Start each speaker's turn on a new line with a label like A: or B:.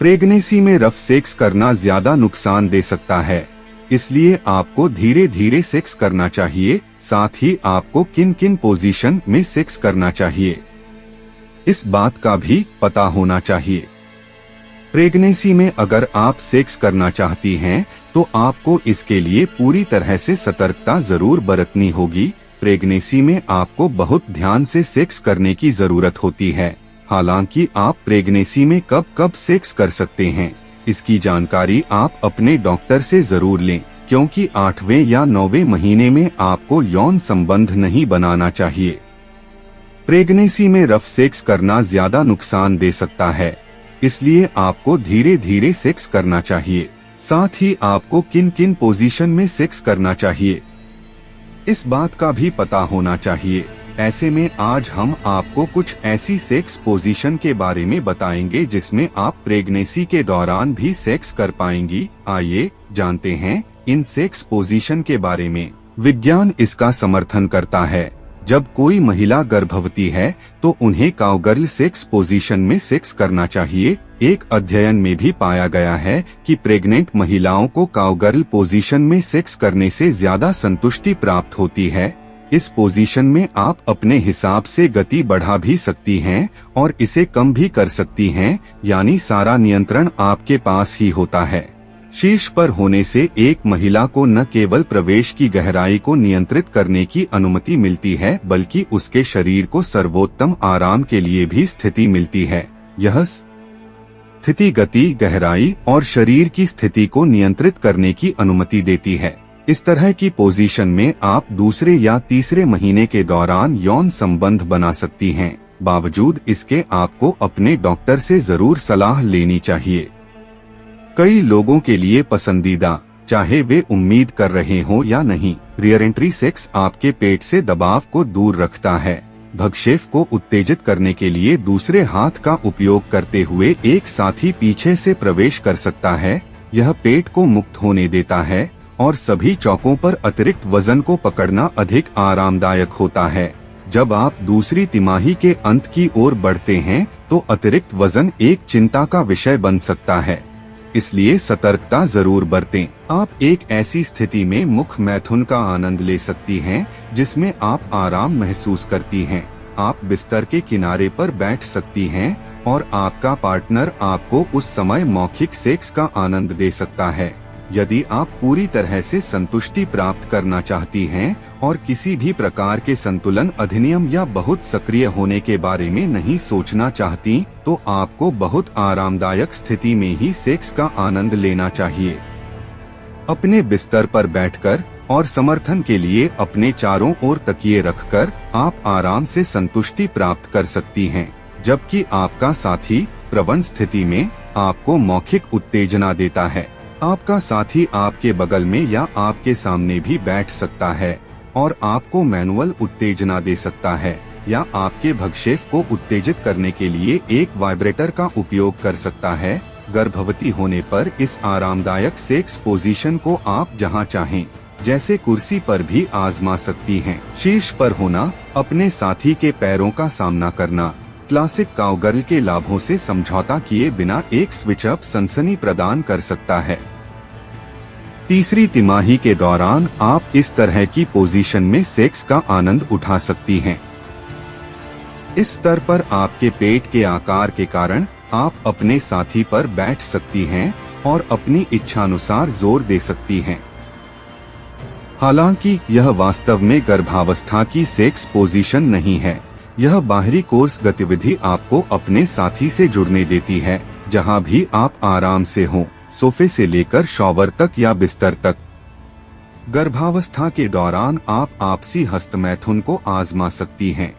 A: Pregnancy में rough sex करना ज्यादा नुकसान दे सकता है, इसलिए आपको धीरे धीरे सेक्स करना चाहिए। साथ ही आपको किन किन पोजीशन में सेक्स करना चाहिए, इस बात का भी पता होना चाहिए। प्रेगनेंसी में अगर आप सेक्स करना चाहती हैं, तो आपको इसके लिए पूरी तरह से सतर्कता जरूर बरतनी होगी। प्रेगनेंसी में आपको बहुत ध्यान से सेक्स करने की जरूरत होती है। हालांकि आप प्रेगनेंसी में कब कब सेक्स कर सकते हैं, इसकी जानकारी आप अपने डॉक्टर से जरूर लें, क्योंकि 8वें या 9वें महीने में आपको यौन संबंध नहीं बनाना चाहिए। प्रेगनेंसी में रफ सेक्स करना ज्यादा नुकसान दे सकता है, इसलिए आपको धीरे धीरे सेक्स करना चाहिए। साथ ही आपको किन किन पोजीशन में सेक्स करना चाहिए, इस बात का भी पता होना चाहिए। ऐसे में आज हम आपको कुछ ऐसी सेक्स पोजीशन के बारे में बताएंगे जिसमें आप प्रेगनेंसी के दौरान भी सेक्स कर पाएंगी। आइए जानते हैं इन सेक्स पोजीशन के बारे में। विज्ञान इसका समर्थन करता है। जब कोई महिला गर्भवती है तो उन्हें काउगर्ल सेक्स पोजीशन में सेक्स करना चाहिए। एक अध्ययन में भी पाया गया है कि प्रेग्नेंट महिलाओं को काउगर्ल पोजीशन में सेक्स करने से ज्यादा संतुष्टि प्राप्त होती है। इस पोजीशन में आप अपने हिसाब से गति बढ़ा भी सकती हैं और इसे कम भी कर सकती हैं, यानी सारा नियंत्रण आपके पास ही होता है। शीर्ष पर होने से एक महिला को न केवल प्रवेश की गहराई को नियंत्रित करने की अनुमति मिलती है, बल्कि उसके शरीर को सर्वोत्तम आराम के लिए भी स्थिति मिलती है। यह स्थिति गति, गहराई और शरीर की स्थिति को नियंत्रित करने की अनुमति देती है। इस तरह की पोजीशन में आप दूसरे या तीसरे महीने के दौरान यौन संबंध बना सकती हैं। बावजूद इसके आपको अपने डॉक्टर से जरूर सलाह लेनी चाहिए। कई लोगों के लिए पसंदीदा, चाहे वे उम्मीद कर रहे हो या नहीं, रियर एंट्री सेक्स आपके पेट से दबाव को दूर रखता है। भक्षेप को उत्तेजित करने के लिए दूसरे हाथ का उपयोग करते हुए एक साथी पीछे से प्रवेश कर सकता है। यह पेट को मुक्त होने देता है और सभी चौकों पर अतिरिक्त वजन को पकड़ना अधिक आरामदायक होता है। जब आप दूसरी तिमाही के अंत की ओर बढ़ते हैं तो अतिरिक्त वजन एक चिंता का विषय बन सकता है, इसलिए सतर्कता जरूर बरतें। आप एक ऐसी स्थिति में मुख मैथुन का आनंद ले सकती हैं जिसमें आप आराम महसूस करती हैं। आप बिस्तर के किनारे पर बैठ सकती हैं और आपका पार्टनर आपको उस समय मौखिक सेक्स का आनंद दे सकता है। यदि आप पूरी तरह से संतुष्टि प्राप्त करना चाहती हैं और किसी भी प्रकार के संतुलन अधिनियम या बहुत सक्रिय होने के बारे में नहीं सोचना चाहती, तो आपको बहुत आरामदायक स्थिति में ही सेक्स का आनंद लेना चाहिए। अपने बिस्तर पर बैठकर और समर्थन के लिए अपने चारों ओर तकिए रखकर आप आराम से संतुष्टि प्राप्त कर सकती हैं, जबकि आपका साथी प्रवण स्थिति में आपको मौखिक उत्तेजना देता है। आपका साथी आपके बगल में या आपके सामने भी बैठ सकता है और आपको मैनुअल उत्तेजना दे सकता है, या आपके भक्षेप को उत्तेजित करने के लिए एक वाइब्रेटर का उपयोग कर सकता है। गर्भवती होने पर इस आरामदायक सेक्स पोजीशन को आप जहां चाहें, जैसे कुर्सी पर भी आजमा सकती हैं। शीर्ष पर होना, अपने साथी के पैरों का सामना करना, क्लासिक काउगर्ल के लाभों से समझौता किए बिना एक स्विच अप सनसनी प्रदान कर सकता है। तीसरी तिमाही के दौरान आप इस तरह की पोजीशन में सेक्स का आनंद उठा सकती हैं। इस स्तर पर आपके पेट के आकार के कारण आप अपने साथी पर बैठ सकती हैं और अपनी इच्छानुसार जोर दे सकती हैं। हालांकि यह वास्तव में गर्भावस्था की सेक्स पोजीशन नहीं है। यह बाहरी कोर्स गतिविधि आपको अपने साथी से जुड़ने देती है, जहां भी आप आराम से हों, सोफे से लेकर शॉवर तक या बिस्तर तक। गर्भावस्था के दौरान आप आपसी हस्तमैथुन को आजमा सकती हैं।